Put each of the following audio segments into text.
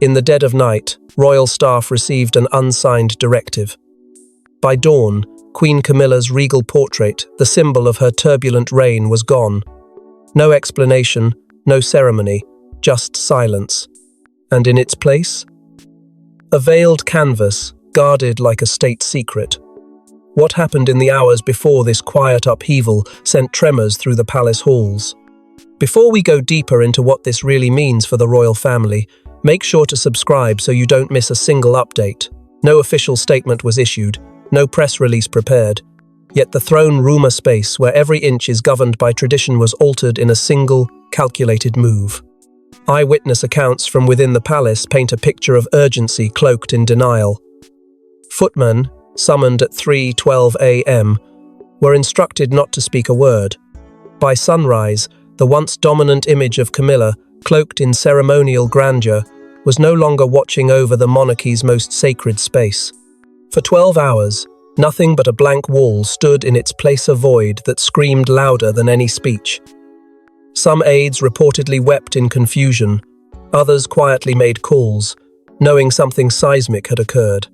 In the dead of night, royal staff received an unsigned directive. By dawn, Queen Camilla's regal portrait, the symbol of her turbulent reign, was gone. No explanation, no ceremony, just silence. And in its place? A veiled canvas, guarded like a state secret. What happened in the hours before this quiet upheaval sent tremors through the palace halls. Before we go deeper into what this really means for the royal family, make sure to subscribe so you don't miss a single update. No official statement was issued, no press release prepared. Yet the throne rumor space, where every inch is governed by tradition, was altered in a single, calculated move. Eyewitness accounts from within the palace paint a picture of urgency cloaked in denial. Footmen, summoned at 3:12 a.m., were instructed not to speak a word. By sunrise, the once dominant image of Camilla, cloaked in ceremonial grandeur, was no longer watching over the monarchy's most sacred space. For 12 hours, nothing but a blank wall stood in its place, a void that screamed louder than any speech. Some aides reportedly wept in confusion, others quietly made calls, knowing something seismic had occurred.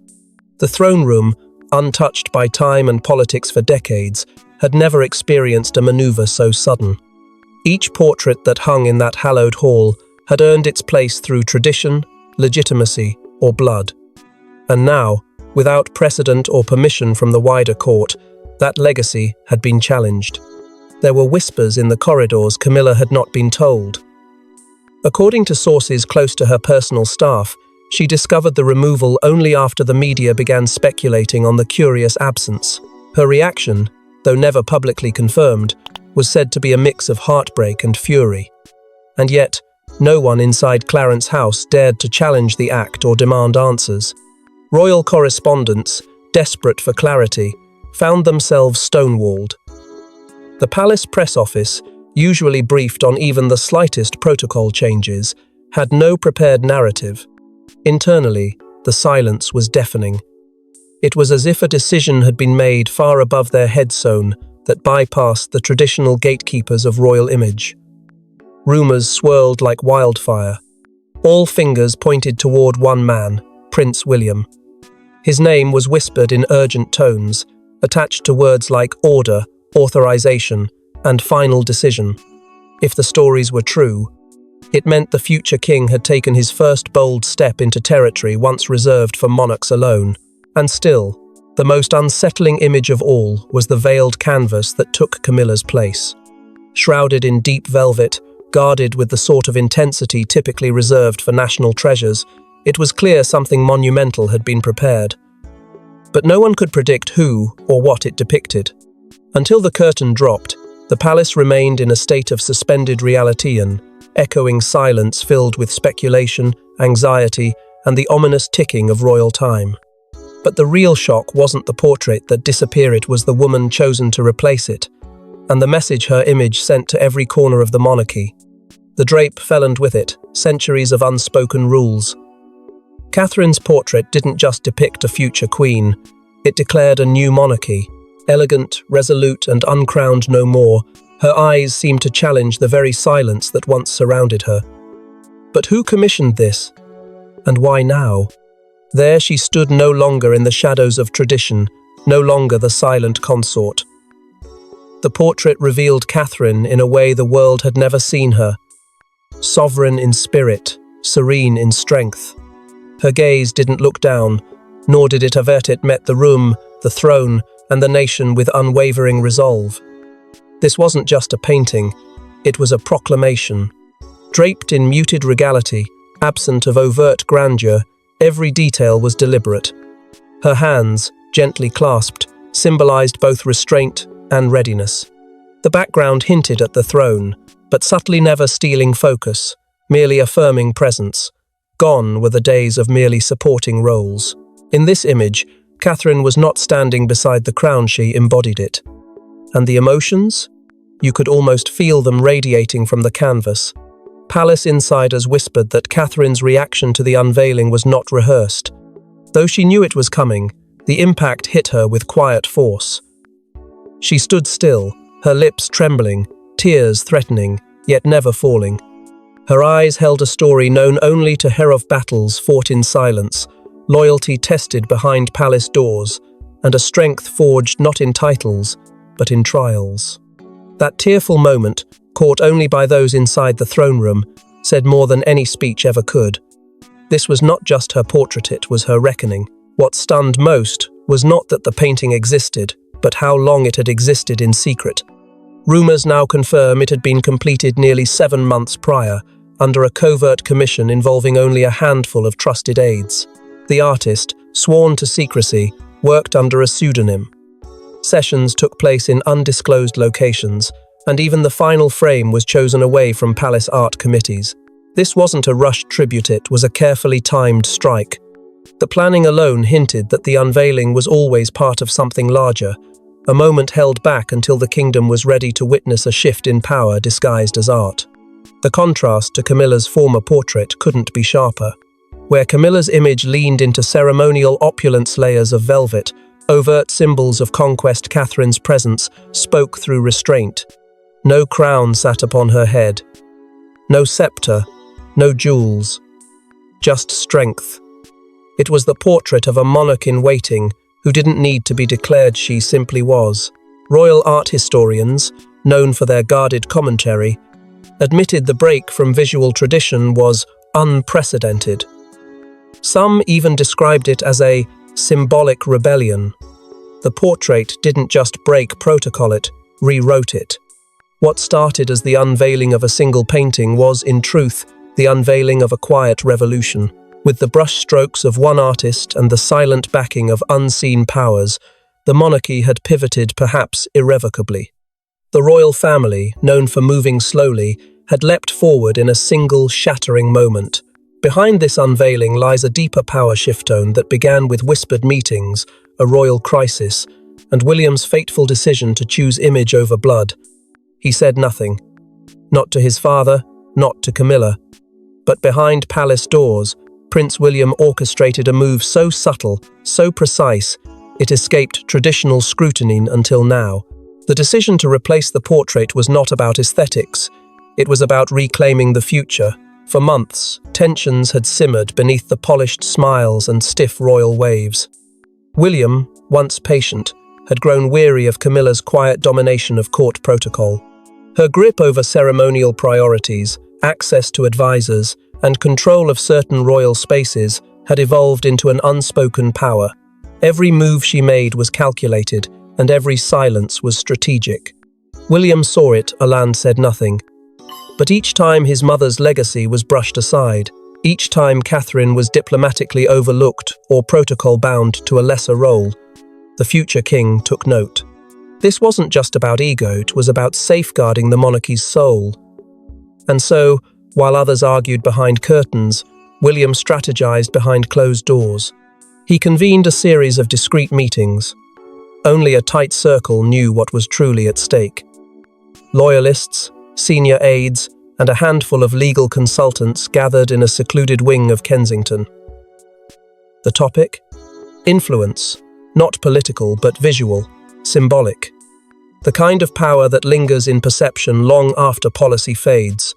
The throne room, untouched by time and politics for decades, had never experienced a maneuver so sudden. Each portrait that hung in that hallowed hall had earned its place through tradition, legitimacy, or blood. And now, without precedent or permission from the wider court, that legacy had been challenged. There were whispers in the corridors Camilla had not been told. According to sources close to her personal staff, she discovered the removal only after the media began speculating on the curious absence. Her reaction, though never publicly confirmed, was said to be a mix of heartbreak and fury. And yet, no one inside Clarence House dared to challenge the act or demand answers. Royal correspondents, desperate for clarity, found themselves stonewalled. The palace press office, usually briefed on even the slightest protocol changes, had no prepared narrative. Internally, the silence was deafening. It was as if a decision had been made far above their head zone that bypassed the traditional gatekeepers of royal image. Rumors swirled like wildfire. All fingers pointed toward one man, Prince William. His name was whispered in urgent tones, attached to words like order, authorization, and final decision. If the stories were true, it meant the future king had taken his first bold step into territory once reserved for monarchs alone. And still, the most unsettling image of all was the veiled canvas that took Camilla's place. Shrouded in deep velvet, guarded with the sort of intensity typically reserved for national treasures, it was clear something monumental had been prepared. But no one could predict who or what it depicted. Until the curtain dropped, the palace remained in a state of suspended reality, an echoing silence filled with speculation, anxiety, and the ominous ticking of royal time. But the real shock wasn't the portrait that disappeared, it was the woman chosen to replace it, and the message her image sent to every corner of the monarchy. The drape fell, and with it, centuries of unspoken rules. Catherine's portrait didn't just depict a future queen, it declared a new monarchy. Elegant, resolute, and uncrowned no more, her eyes seemed to challenge the very silence that once surrounded her. But who commissioned this? And why now? There she stood, no longer in the shadows of tradition, no longer the silent consort. The portrait revealed Catherine in a way the world had never seen her. Sovereign in spirit, serene in strength. Her gaze didn't look down, nor did it avert. It met the room, the throne, and the nation with unwavering resolve. This wasn't just a painting, it was a proclamation. Draped in muted regality, absent of overt grandeur, every detail was deliberate. Her hands, gently clasped, symbolized both restraint and readiness. The background hinted at the throne, but subtly never stealing focus, merely affirming presence. Gone were the days of merely supporting roles. In this image, Catherine was not standing beside the crown, she embodied it. And the emotions? You could almost feel them radiating from the canvas. Palace insiders whispered that Catherine's reaction to the unveiling was not rehearsed. Though she knew it was coming, the impact hit her with quiet force. She stood still, her lips trembling, tears threatening, yet never falling. Her eyes held a story known only to her of battles fought in silence, loyalty tested behind palace doors, and a strength forged not in titles, but in trials. That tearful moment, caught only by those inside the throne room, said more than any speech ever could. This was not just her portrait, it was her reckoning. What stunned most was not that the painting existed, but how long it had existed in secret. Rumors now confirm it had been completed nearly 7 months prior, under a covert commission involving only a handful of trusted aides. The artist, sworn to secrecy, worked under a pseudonym. Sessions took place in undisclosed locations, and even the final frame was chosen away from palace art committees. This wasn't a rushed tribute, it was a carefully timed strike. The planning alone hinted that the unveiling was always part of something larger, a moment held back until the kingdom was ready to witness a shift in power disguised as art. The contrast to Camilla's former portrait couldn't be sharper. Where Camilla's image leaned into ceremonial opulence layers of velvet, overt symbols of conquest, Catherine's presence spoke through restraint. No crown sat upon her head. No scepter, no jewels. Just strength. It was the portrait of a monarch in waiting, who didn't need to be declared, she simply was. Royal art historians, known for their guarded commentary, admitted the break from visual tradition was unprecedented. Some even described it as a symbolic rebellion. The portrait didn't just break protocol, it rewrote it. What started as the unveiling of a single painting was, in truth, the unveiling of a quiet revolution. With the brushstrokes of one artist and the silent backing of unseen powers, the monarchy had pivoted perhaps irrevocably. The royal family, known for moving slowly, had leapt forward in a single shattering moment. Behind this unveiling lies a deeper power shift tone that began with whispered meetings, a royal crisis, and William's fateful decision to choose image over blood. He said nothing. Not to his father, not to Camilla. But behind palace doors, Prince William orchestrated a move so subtle, so precise, it escaped traditional scrutiny until now. The decision to replace the portrait was not about aesthetics. It was about reclaiming the future. For months, tensions had simmered beneath the polished smiles and stiff royal waves. William, once patient, had grown weary of Camilla's quiet domination of court protocol. Her grip over ceremonial priorities, access to advisors, and control of certain royal spaces had evolved into an unspoken power. Every move she made was calculated, and every silence was strategic. William saw it, Aland said nothing. But each time his mother's legacy was brushed aside, each time Catherine was diplomatically overlooked or protocol-bound to a lesser role, the future king took note. This wasn't just about ego, it was about safeguarding the monarchy's soul. And so, while others argued behind curtains, William strategized behind closed doors. He convened a series of discreet meetings. Only a tight circle knew what was truly at stake. Loyalists, senior aides, and a handful of legal consultants gathered in a secluded wing of Kensington. The topic? Influence. Not political, but visual, symbolic. The kind of power that lingers in perception long after policy fades.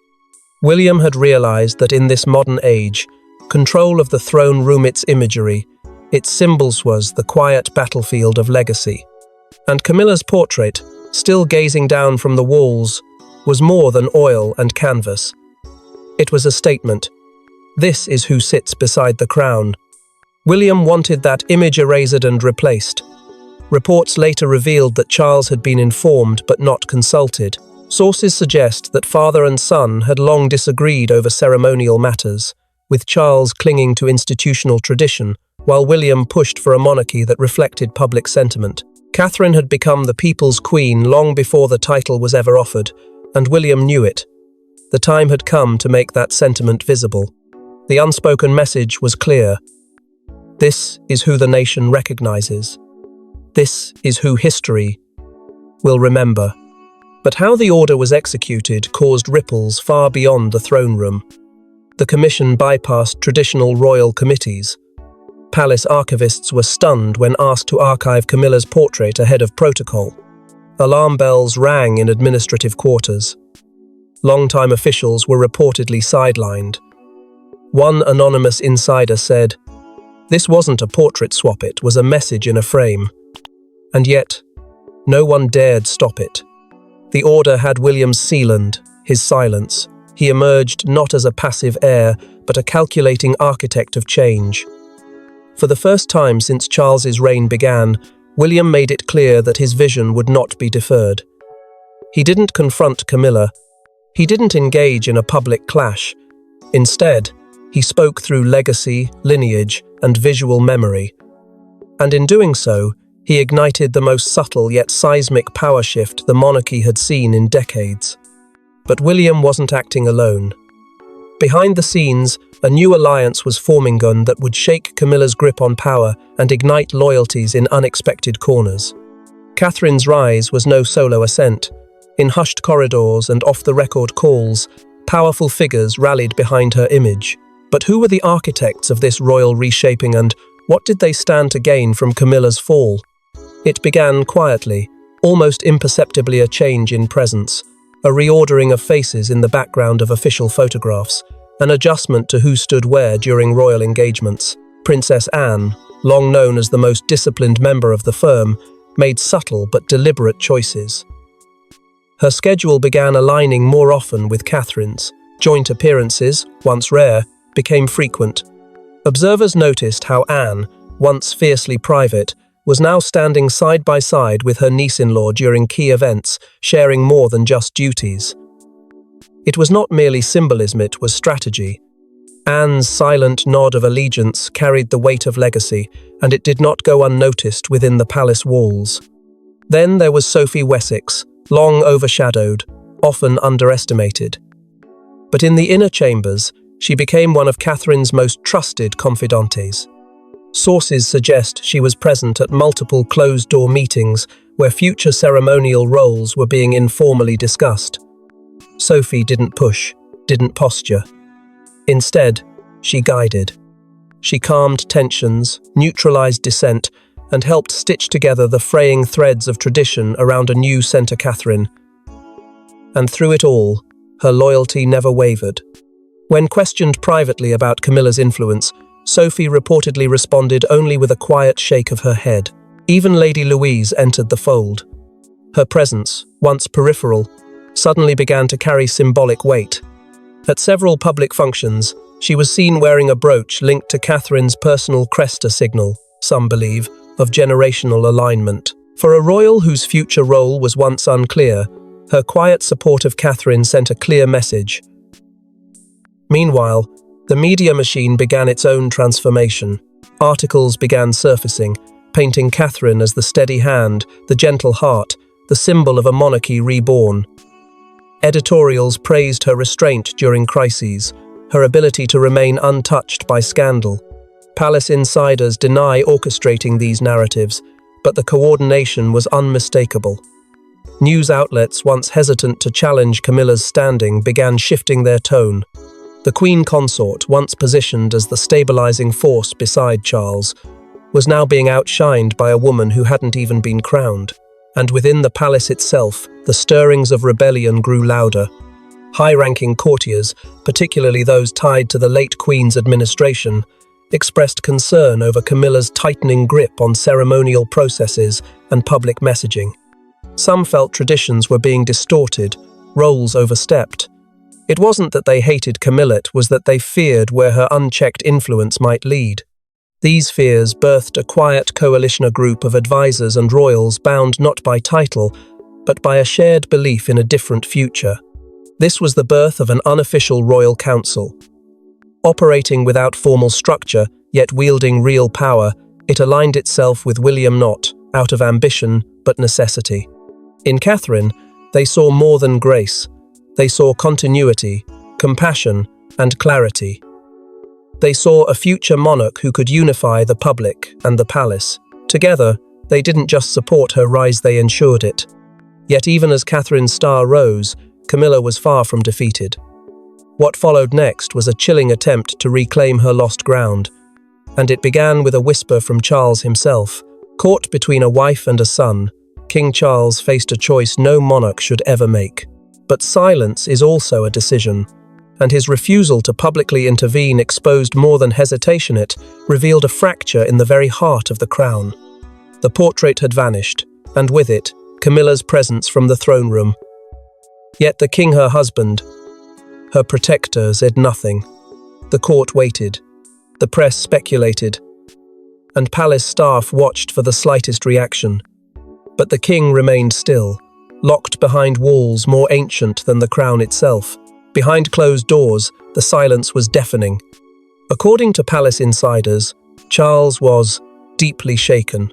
William had realized that in this modern age, control of the throne room, its imagery, its symbols was the quiet battlefield of legacy. And Camilla's portrait, still gazing down from the walls, was more than oil and canvas. It was a statement. This is who sits beside the crown. William wanted that image erased and replaced. Reports later revealed that Charles had been informed but not consulted. Sources suggest that father and son had long disagreed over ceremonial matters, with Charles clinging to institutional tradition, while William pushed for a monarchy that reflected public sentiment. Catherine had become the people's queen long before the title was ever offered, and William knew it. The time had come to make that sentiment visible. The unspoken message was clear. This is who the nation recognizes. This is who history will remember. But how the order was executed caused ripples far beyond the throne room. The commission bypassed traditional royal committees. Palace archivists were stunned when asked to archive Camilla's portrait ahead of protocol. Alarm bells rang in administrative quarters. Long-time officials were reportedly sidelined. One anonymous insider said, "This wasn't a portrait swap, it was a message in a frame." And yet, no one dared stop it. The order had William's sealant, his silence. He emerged not as a passive heir, but a calculating architect of change. For the first time since Charles's reign began, William made it clear that his vision would not be deferred. He didn't confront Camilla. He didn't engage in a public clash. Instead, he spoke through legacy, lineage, and visual memory. And in doing so, he ignited the most subtle yet seismic power shift the monarchy had seen in decades. But William wasn't acting alone. Behind the scenes, a new alliance was forming that would shake Camilla's grip on power and ignite loyalties in unexpected corners. Catherine's rise was no solo ascent. In hushed corridors and off-the-record calls, powerful figures rallied behind her image. But who were the architects of this royal reshaping, and what did they stand to gain from Camilla's fall? It began quietly, almost imperceptibly, a change in presence, a reordering of faces in the background of official photographs, an adjustment to who stood where during royal engagements. Princess Anne, long known as the most disciplined member of the firm, made subtle but deliberate choices. Her schedule began aligning more often with Catherine's. Joint appearances, once rare, became frequent. Observers noticed how Anne, once fiercely private, was now standing side by side with her niece-in-law during key events, sharing more than just duties. It was not merely symbolism, it was strategy. Anne's silent nod of allegiance carried the weight of legacy, and it did not go unnoticed within the palace walls. Then there was Sophie Wessex, long overshadowed, often underestimated. But in the inner chambers, she became one of Catherine's most trusted confidantes. Sources suggest she was present at multiple closed-door meetings where future ceremonial roles were being informally discussed. Sophie didn't push, didn't posture. Instead, she guided. She calmed tensions, neutralized dissent, and helped stitch together the fraying threads of tradition around a new Centre Catherine. And through it all, her loyalty never wavered. When questioned privately about Camilla's influence, Sophie reportedly responded only with a quiet shake of her head. Even Lady Louise entered the fold. Her presence, once peripheral, suddenly began to carry symbolic weight. At several public functions, she was seen wearing a brooch linked to Catherine's personal cresta signal, some believe, of generational alignment. For a royal whose future role was once unclear, her quiet support of Catherine sent a clear message. Meanwhile, the media machine began its own transformation. Articles began surfacing, painting Catherine as the steady hand, the gentle heart, the symbol of a monarchy reborn. Editorials praised her restraint during crises, her ability to remain untouched by scandal. Palace insiders deny orchestrating these narratives, but the coordination was unmistakable. News outlets, once hesitant to challenge Camilla's standing, began shifting their tone. The Queen Consort, once positioned as the stabilizing force beside Charles, was now being outshined by a woman who hadn't even been crowned. And within the palace itself, the stirrings of rebellion grew louder. High-ranking courtiers, particularly those tied to the late Queen's administration, expressed concern over Camilla's tightening grip on ceremonial processes and public messaging. Some felt traditions were being distorted, roles overstepped. It wasn't that they hated Camilla, it was that they feared where her unchecked influence might lead. These fears birthed a quiet coalition group of advisors and royals bound not by title, but by a shared belief in a different future. This was the birth of an unofficial royal council. Operating without formal structure, yet wielding real power, it aligned itself with William not out of ambition, but necessity. In Catherine, they saw more than grace. They saw continuity, compassion, and clarity. They saw a future monarch who could unify the public and the palace. Together, they didn't just support her rise, they ensured it. Yet even as Catherine's star rose, Camilla was far from defeated. What followed next was a chilling attempt to reclaim her lost ground, and it began with a whisper from Charles himself. Caught between a wife and a son, King Charles faced a choice no monarch should ever make. But silence is also a decision, and his refusal to publicly intervene exposed more than hesitation. It revealed a fracture in the very heart of the crown. The portrait had vanished, and with it, Camilla's presence from the throne room. Yet the king, her husband, her protector, said nothing. The court waited. The press speculated, and palace staff watched for the slightest reaction. But the king remained still, locked behind walls more ancient than the crown itself. Behind closed doors, the silence was deafening. According to palace insiders, Charles was deeply shaken.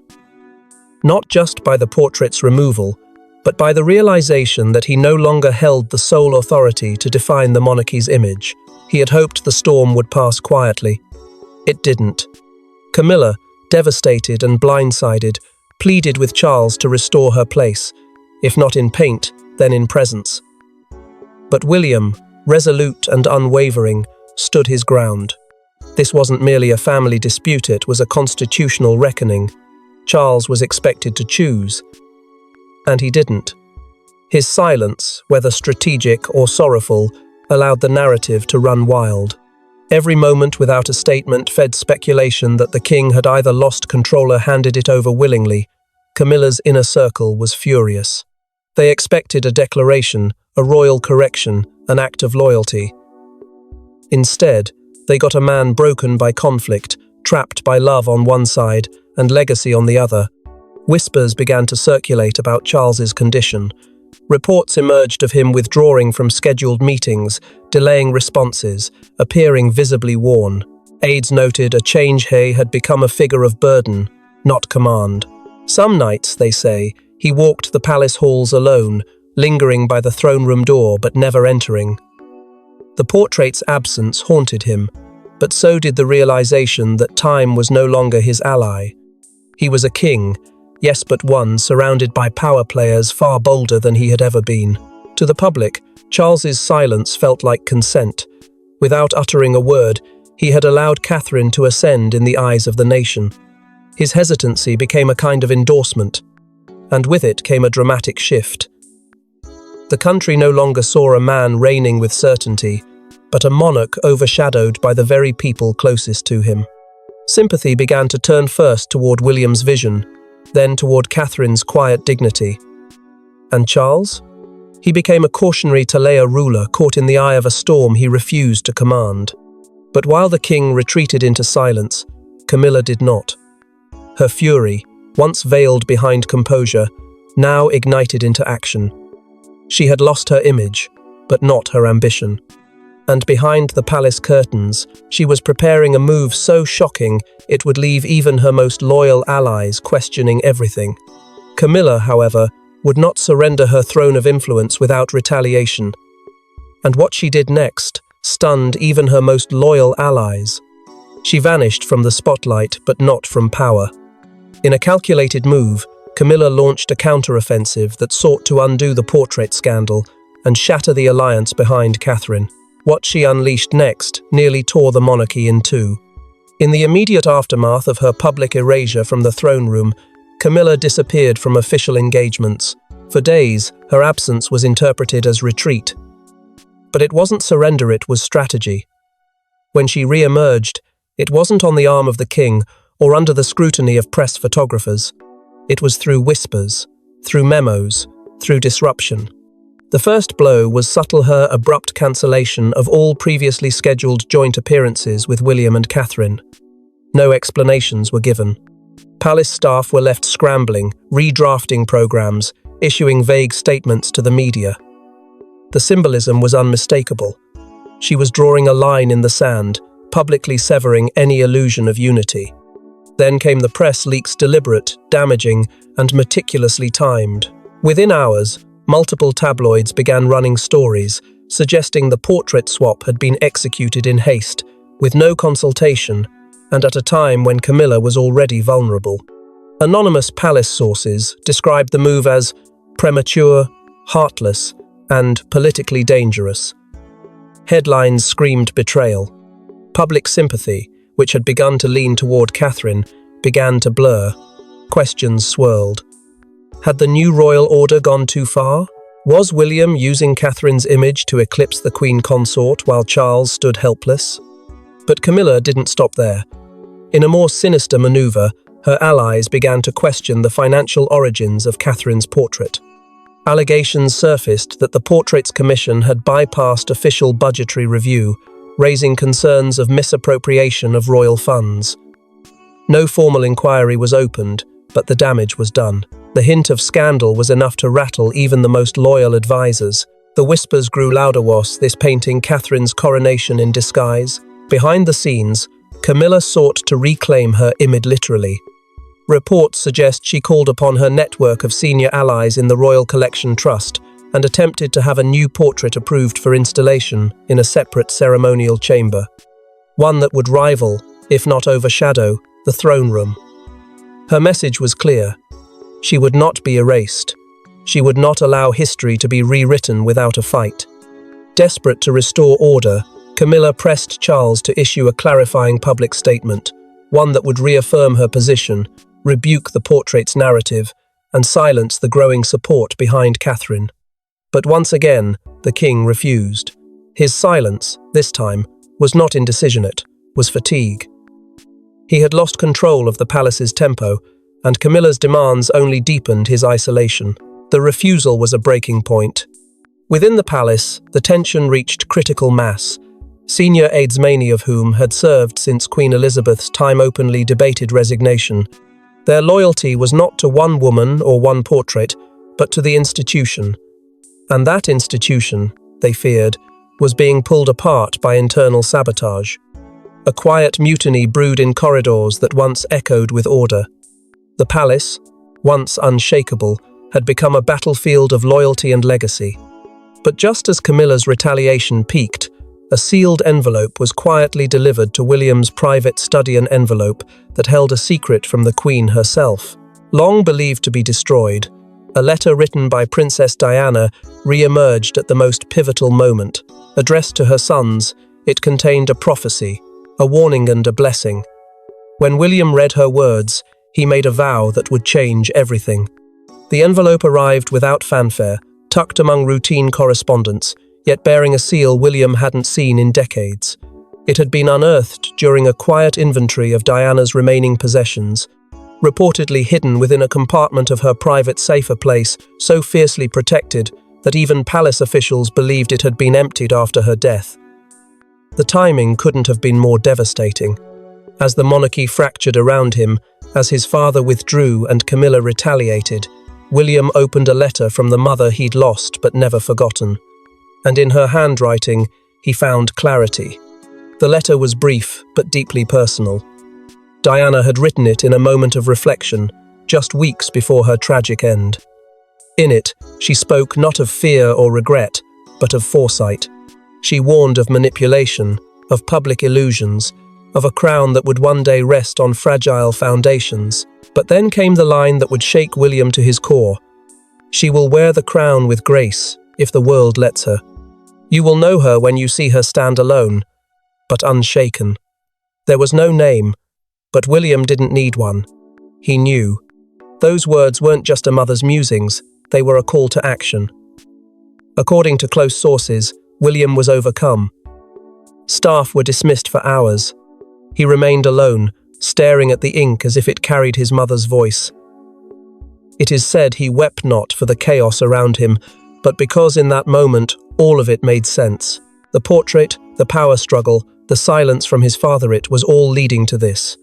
Not just by the portrait's removal, but by the realization that he no longer held the sole authority to define the monarchy's image. He had hoped the storm would pass quietly. It didn't. Camilla, devastated and blindsided, pleaded with Charles to restore her place, if not in paint, then in presence. But William, resolute and unwavering, stood his ground. This wasn't merely a family dispute, it was a constitutional reckoning. Charles was expected to choose, and he didn't. His silence, whether strategic or sorrowful, allowed the narrative to run wild. Every moment without a statement fed speculation that the king had either lost control or handed it over willingly. Camilla's inner circle was furious. They expected a declaration, a royal correction, an act of loyalty. Instead, they got a man broken by conflict, trapped by love on one side and legacy on the other. Whispers began to circulate about Charles's condition. Reports emerged of him withdrawing from scheduled meetings, delaying responses, appearing visibly worn. Aides noted a change he had become a figure of burden, not command. Some nights, they say, he walked the palace halls alone, lingering by the throne room door but never entering. The portrait's absence haunted him, but so did the realization that time was no longer his ally. He was a king, yes, but one surrounded by power players far bolder than he had ever been. To the public, Charles's silence felt like consent. Without uttering a word, he had allowed Catherine to ascend in the eyes of the nation. His hesitancy became a kind of endorsement, and with it came a dramatic shift. The country no longer saw a man reigning with certainty, but a monarch overshadowed by the very people closest to him. Sympathy began to turn first toward William's vision, then toward Catherine's quiet dignity. And Charles? He became a cautionary Talea ruler caught in the eye of a storm he refused to command. But while the king retreated into silence, Camilla did not. Her fury, once veiled behind composure, now ignited into action. She had lost her image, but not her ambition. And behind the palace curtains, she was preparing a move so shocking it would leave even her most loyal allies questioning everything. Camilla, however, would not surrender her throne of influence without retaliation. And what she did next stunned even her most loyal allies. She vanished from the spotlight, but not from power. In a calculated move, Camilla launched a counteroffensive that sought to undo the portrait scandal and shatter the alliance behind Catherine. What she unleashed next nearly tore the monarchy in two. In the immediate aftermath of her public erasure from the throne room, Camilla disappeared from official engagements. For days, her absence was interpreted as retreat. But it wasn't surrender, it was strategy. When she re-emerged, it wasn't on the arm of the king or under the scrutiny of press photographers. It was through whispers, through memos, through disruption. The first blow was subtle, her abrupt cancellation of all previously scheduled joint appearances with William and Catherine. No explanations were given. Palace staff were left scrambling, redrafting programs, issuing vague statements to the media. The symbolism was unmistakable. She was drawing a line in the sand, publicly severing any illusion of unity. Then came the press leaks, deliberate, damaging, and meticulously timed. Within hours, multiple tabloids began running stories, suggesting the portrait swap had been executed in haste, with no consultation, and at a time when Camilla was already vulnerable. Anonymous palace sources described the move as premature, heartless, and politically dangerous. Headlines screamed betrayal. Public sympathy, which had begun to lean toward Catherine, began to blur. Questions swirled. Had the new royal order gone too far? Was William using Catherine's image to eclipse the Queen Consort while Charles stood helpless? But Camilla didn't stop there. In a more sinister maneuver, her allies began to question the financial origins of Catherine's portrait. Allegations surfaced that the Portraits Commission had bypassed official budgetary review, raising concerns of misappropriation of royal funds. No formal inquiry was opened, but the damage was done. The hint of scandal was enough to rattle even the most loyal advisors. The whispers grew louder. Was this painting Catherine's coronation in disguise? Behind the scenes, Camilla sought to reclaim her image literally. Reports suggest she called upon her network of senior allies in the Royal Collection Trust and attempted to have a new portrait approved for installation in a separate ceremonial chamber. One that would rival, if not overshadow, the throne room. Her message was clear. She would not be erased. She would not allow history to be rewritten without a fight. Desperate to restore order, Camilla pressed Charles to issue a clarifying public statement, one that would reaffirm her position, rebuke the portrait's narrative, and silence the growing support behind Catherine. But once again, the king refused. His silence, this time, was not indecision, it was fatigue. He had lost control of the palace's tempo, and Camilla's demands only deepened his isolation. The refusal was a breaking point. Within the palace, the tension reached critical mass. Senior aides, many of whom had served since Queen Elizabeth's time, openly debated resignation. Their loyalty was not to one woman or one portrait, but to the institution. And that institution, they feared, was being pulled apart by internal sabotage. A quiet mutiny brewed in corridors that once echoed with order. The palace, once unshakable, had become a battlefield of loyalty and legacy. But just as Camilla's retaliation peaked, a sealed envelope was quietly delivered to William's private study, an envelope that held a secret from the Queen herself. Long believed to be destroyed, a letter written by Princess Diana re-emerged at the most pivotal moment. Addressed to her sons, it contained a prophecy, a warning and a blessing. When William read her words, he made a vow that would change everything. The envelope arrived without fanfare, tucked among routine correspondence, yet bearing a seal William hadn't seen in decades. It had been unearthed during a quiet inventory of Diana's remaining possessions, reportedly hidden within a compartment of her private safe, a place so fiercely protected that even palace officials believed it had been emptied after her death. The timing couldn't have been more devastating. As the monarchy fractured around him, as his father withdrew and Camilla retaliated, William opened a letter from the mother he'd lost but never forgotten. And in her handwriting, he found clarity. The letter was brief but deeply personal. Diana had written it in a moment of reflection, just weeks before her tragic end. In it, she spoke not of fear or regret, but of foresight. She warned of manipulation, of public illusions, of a crown that would one day rest on fragile foundations. But then came the line that would shake William to his core. She will wear the crown with grace, if the world lets her. You will know her when you see her stand alone, but unshaken. There was no name, but William didn't need one. He knew. Those words weren't just a mother's musings, they were a call to action. According to close sources, William was overcome. Staff were dismissed for hours. He remained alone, staring at the ink as if it carried his mother's voice. It is said he wept not for the chaos around him, but because in that moment all of it made sense. The portrait, the power struggle, the silence from his father, it was all leading to this.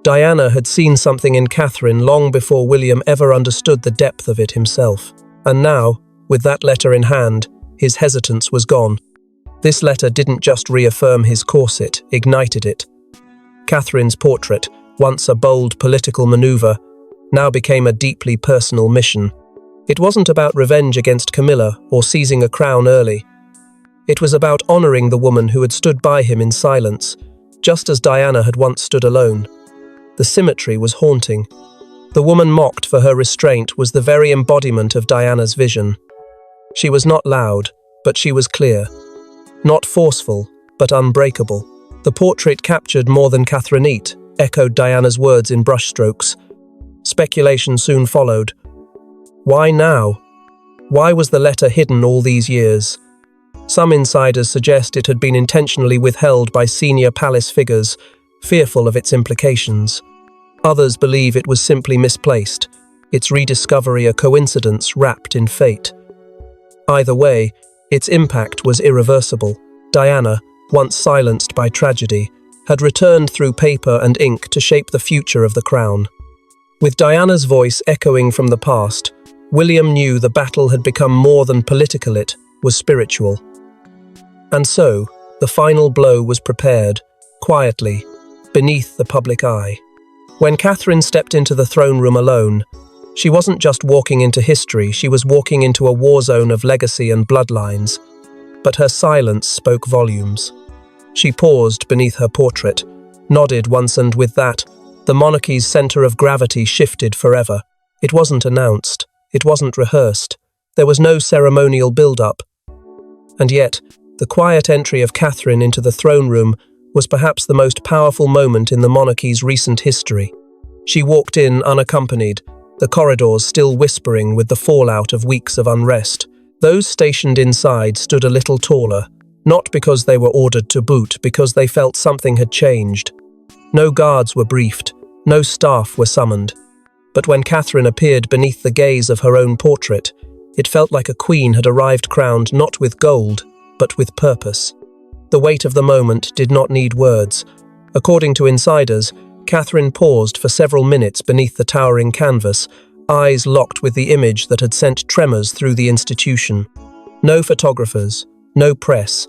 Diana had seen something in Catherine long before William ever understood the depth of it himself. And now, with that letter in hand, his hesitance was gone. This letter didn't just reaffirm his course, it ignited it. Catherine's portrait, once a bold political maneuver, now became a deeply personal mission. It wasn't about revenge against Camilla or seizing a crown early. It was about honoring the woman who had stood by him in silence, just as Diana had once stood alone. The symmetry was haunting. The woman mocked for her restraint was the very embodiment of Diana's vision. She was not loud, but she was clear. Not forceful, but unbreakable. The portrait captured more than Catherine echoed Diana's words in brushstrokes. Speculation soon followed. Why now? Why was the letter hidden all these years? Some insiders suggest it had been intentionally withheld by senior palace figures, fearful of its implications. Others believe it was simply misplaced, its rediscovery a coincidence wrapped in fate. Either way, its impact was irreversible. Diana, once silenced by tragedy, had returned through paper and ink to shape the future of the crown. With Diana's voice echoing from the past, William knew the battle had become more than political, it was spiritual. And so, the final blow was prepared, quietly, beneath the public eye. When Catherine stepped into the throne room alone, she wasn't just walking into history, she was walking into a war zone of legacy and bloodlines. But her silence spoke volumes. She paused beneath her portrait, nodded once, and with that, the monarchy's centre of gravity shifted forever. It wasn't announced. It wasn't rehearsed. There was no ceremonial build-up. And yet, the quiet entry of Catherine into the throne room was perhaps the most powerful moment in the monarchy's recent history. She walked in unaccompanied, the corridors still whispering with the fallout of weeks of unrest. Those stationed inside stood a little taller, not because they were ordered to boot, because they felt something had changed. No guards were briefed, no staff were summoned. But when Catherine appeared beneath the gaze of her own portrait, it felt like a queen had arrived crowned not with gold, but with purpose. The weight of the moment did not need words. According to insiders, Catherine paused for several minutes beneath the towering canvas, eyes locked with the image that had sent tremors through the institution. No photographers, no press.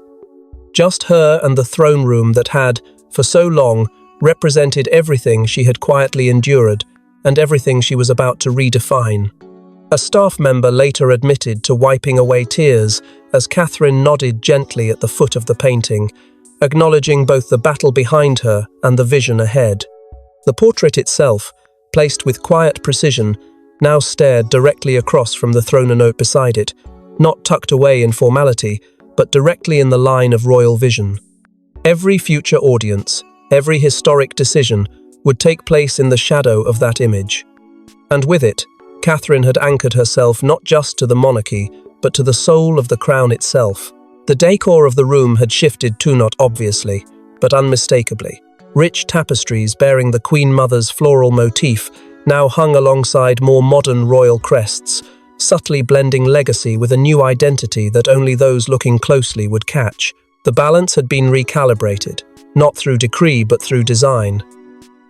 Just her and the throne room that had, for so long, represented everything she had quietly endured and everything she was about to redefine. A staff member later admitted to wiping away tears as Catherine nodded gently at the foot of the painting, acknowledging both the battle behind her and the vision ahead. The portrait itself, placed with quiet precision, now stared directly across from the throne, a note beside it, not tucked away in formality, but directly in the line of royal vision. Every future audience, every historic decision, would take place in the shadow of that image. And with it, Catherine had anchored herself not just to the monarchy, but to the soul of the crown itself. The decor of the room had shifted too, not obviously, but unmistakably. Rich tapestries bearing the Queen Mother's floral motif now hung alongside more modern royal crests, subtly blending legacy with a new identity that only those looking closely would catch. The balance had been recalibrated, not through decree but through design.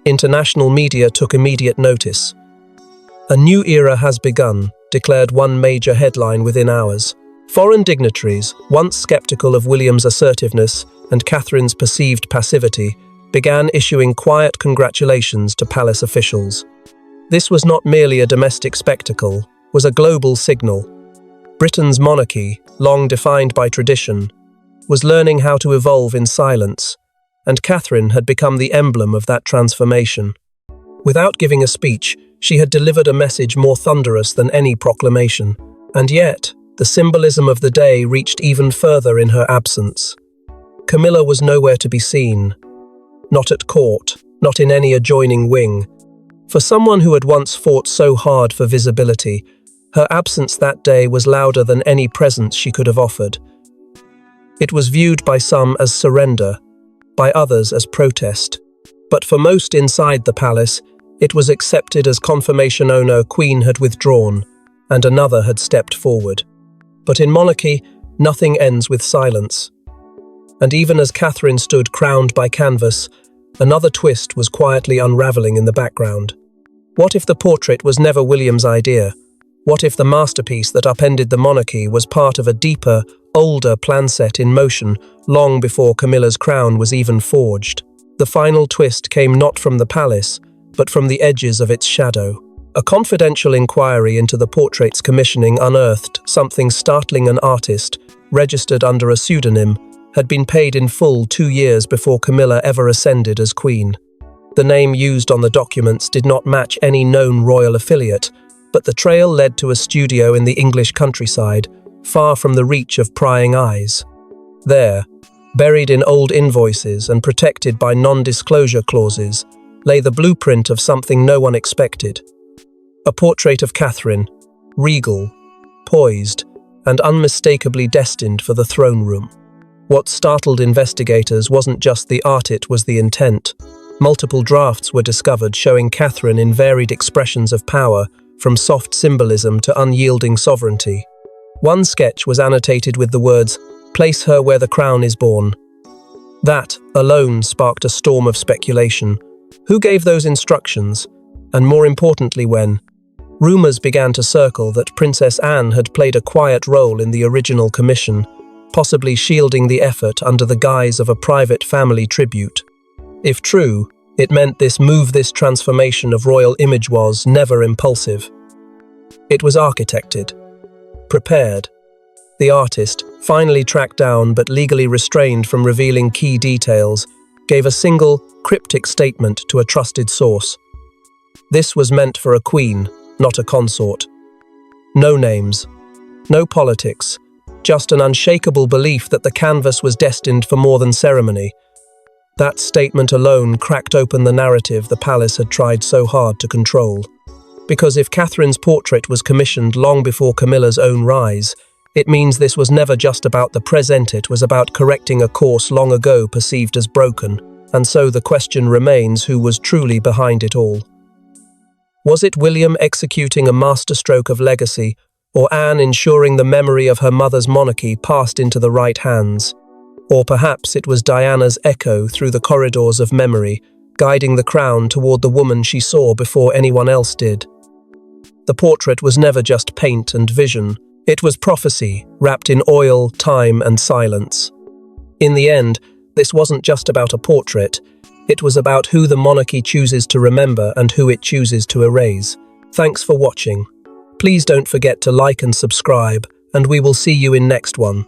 International media took immediate notice. "A new era has begun," declared one major headline within hours. Foreign dignitaries, once skeptical of William's assertiveness and Catherine's perceived passivity, began issuing quiet congratulations to palace officials. This was not merely a domestic spectacle, was a global signal. Britain's monarchy, long defined by tradition, was learning how to evolve in silence, and Catherine had become the emblem of that transformation. Without giving a speech, she had delivered a message more thunderous than any proclamation, and yet, the symbolism of the day reached even further in her absence. Camilla was nowhere to be seen. Not at court, not in any adjoining wing. For someone who had once fought so hard for visibility, her absence that day was louder than any presence she could have offered. It was viewed by some as surrender, by others as protest. But for most inside the palace, it was accepted as confirmation a queen had withdrawn, and another had stepped forward. But in monarchy, nothing ends with silence. And even as Catherine stood crowned by canvas, another twist was quietly unraveling in the background. What if the portrait was never William's idea? What if the masterpiece that upended the monarchy was part of a deeper, older plan set in motion long before Camilla's crown was even forged? The final twist came not from the palace, but from the edges of its shadow. A confidential inquiry into the portrait's commissioning unearthed something startling. An artist, registered under a pseudonym, had been paid in full 2 years before Camilla ever ascended as queen. The name used on the documents did not match any known royal affiliate, but the trail led to a studio in the English countryside, far from the reach of prying eyes. There, buried in old invoices and protected by non-disclosure clauses, lay the blueprint of something no one expected. A portrait of Catherine, regal, poised, and unmistakably destined for the throne room. What startled investigators wasn't just the art, it was the intent. Multiple drafts were discovered showing Catherine in varied expressions of power, from soft symbolism to unyielding sovereignty. One sketch was annotated with the words, "Place her where the crown is born." That alone sparked a storm of speculation. Who gave those instructions? And more importantly, when? Rumors began to circle that Princess Anne had played a quiet role in the original commission, possibly shielding the effort under the guise of a private family tribute. If true, it meant this transformation of royal image was never impulsive. It was architected, prepared. The artist, finally tracked down but legally restrained from revealing key details, gave a single, cryptic statement to a trusted source. This was meant for a queen, not a consort. No names, no politics, just an unshakable belief that the canvas was destined for more than ceremony. That statement alone cracked open the narrative the palace had tried so hard to control. Because if Catherine's portrait was commissioned long before Camilla's own rise, it means this was never just about the present, it was about correcting a course long ago perceived as broken. And so the question remains, who was truly behind it all? Was it William executing a masterstroke of legacy, or Anne ensuring the memory of her mother's monarchy passed into the right hands? Or perhaps it was Diana's echo through the corridors of memory, guiding the crown toward the woman she saw before anyone else did. The portrait was never just paint and vision. It was prophecy, wrapped in oil, time, and silence. In the end, this wasn't just about a portrait. It was about who the monarchy chooses to remember and who it chooses to erase. Thanks for watching. Please don't forget to like and subscribe, and we will see you in next one.